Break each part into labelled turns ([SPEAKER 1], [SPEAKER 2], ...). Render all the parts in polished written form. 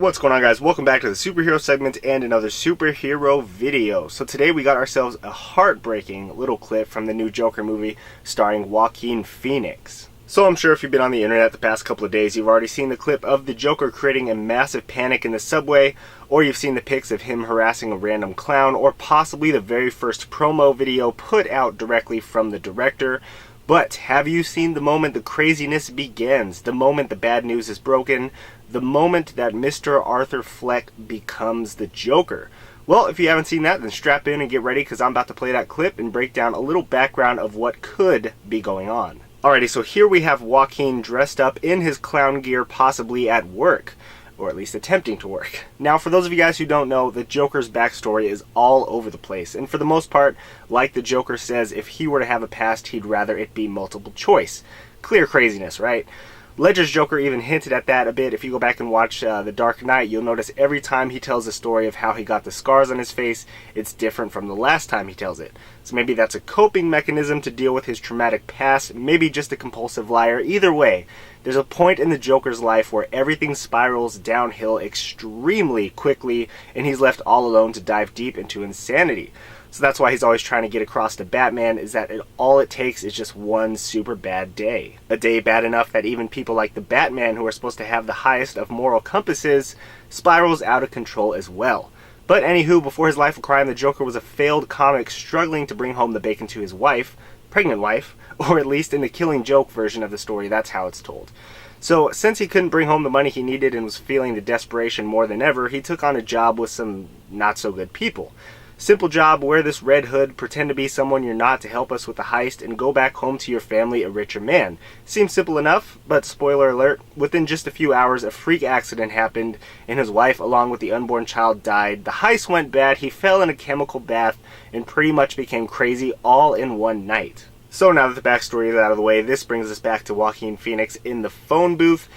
[SPEAKER 1] What's going on, guys? Welcome back to the superhero segment and another superhero video. So today we got ourselves a heartbreaking little clip from the new Joker movie starring Joaquin Phoenix. So I'm sure if you've been on the internet the past couple of days, you've already seen the clip of the Joker creating a massive panic in the subway, or you've seen the pics of him harassing a random clown, or possibly the very first promo video put out directly from the director. But have you seen the moment the craziness begins, the moment the bad news is broken, the moment that Mr. Arthur Fleck becomes the Joker? Well, if you haven't seen that, then strap in and get ready, because I'm about to play that clip and break down a little background of what could be going on. Alrighty, so here we have Joaquin dressed up in his clown gear, possibly at work, or at least attempting to work. Now, for those of you guys who don't know, the Joker's backstory is all over the place, and for the most part, like the Joker says, if he were to have a past, he'd rather it be multiple choice. Clear craziness, right? Ledger's Joker even hinted at that a bit. If you go back and watch The Dark Knight, you'll notice every time he tells the story of how he got the scars on his face, it's different from the last time he tells it. So maybe that's a coping mechanism to deal with his traumatic past, maybe just a compulsive liar. Either way, there's a point in the Joker's life where everything spirals downhill extremely quickly, and he's left all alone to dive deep into insanity. So that's why he's always trying to get across to Batman, is that all it takes is just one super bad day. A day bad enough that even people like the Batman, who are supposed to have the highest of moral compasses, spirals out of control as well. But anywho, before his life of crime, the Joker was a failed comic struggling to bring home the bacon to his wife, pregnant wife, or at least in the Killing Joke version of the story, that's how it's told. So since he couldn't bring home the money he needed and was feeling the desperation more than ever, he took on a job with some not so good people. Simple job: wear this red hood, pretend to be someone you're not to help us with the heist, and go back home to your family a richer man. Seems simple enough, but spoiler alert, within just a few hours a freak accident happened, and his wife along with the unborn child died. The heist went bad, he fell in a chemical bath, and pretty much became crazy all in one night. So now that the backstory is out of the way, this brings us back to Joaquin Phoenix in the phone booth,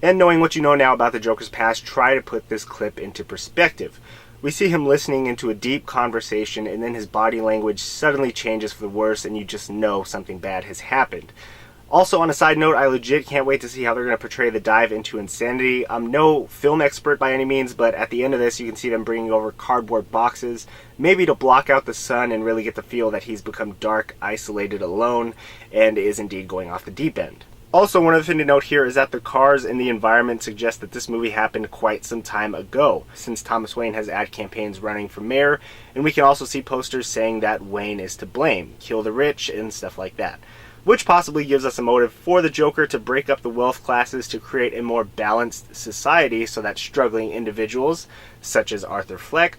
[SPEAKER 1] and knowing what you know now about the Joker's past, try to put this clip into perspective. We see him listening into a deep conversation, and then his body language suddenly changes for the worse, and you just know something bad has happened. Also, on a side note, I legit can't wait to see how they're going to portray the dive into insanity. I'm no film expert by any means, but at the end of this, you can see them bringing over cardboard boxes, maybe to block out the sun and really get the feel that he's become dark, isolated, alone, and is indeed going off the deep end. Also, one other thing to note here is that the cars and the environment suggest that this movie happened quite some time ago, since Thomas Wayne has ad campaigns running for mayor, and we can also see posters saying that Wayne is to blame, kill the rich, and stuff like that. Which possibly gives us a motive for the Joker to break up the wealth classes to create a more balanced society so that struggling individuals, such as Arthur Fleck,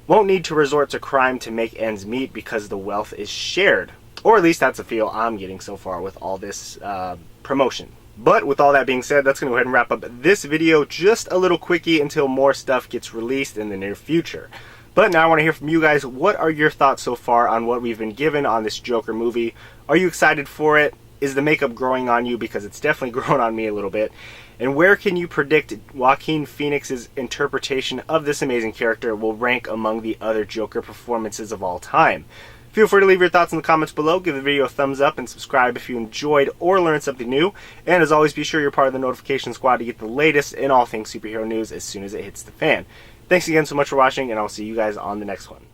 [SPEAKER 1] won't need to resort to crime to make ends meet because the wealth is shared. Or at least that's the feel I'm getting so far with all this promotion. But with all that being said, that's going to go ahead and wrap up this video. Just a little quickie until more stuff gets released in the near future. But now I want to hear from you guys. What are your thoughts so far on what we've been given on this Joker movie? Are you excited for it? Is the makeup growing on you? Because it's definitely grown on me a little bit. And where can you predict Joaquin Phoenix's interpretation of this amazing character will rank among the other Joker performances of all time? Feel free to leave your thoughts in the comments below, give the video a thumbs up, and subscribe if you enjoyed or learned something new. And as always, be sure you're part of the notification squad to get the latest in all things superhero news as soon as it hits the fan. Thanks again so much for watching, and I'll see you guys on the next one.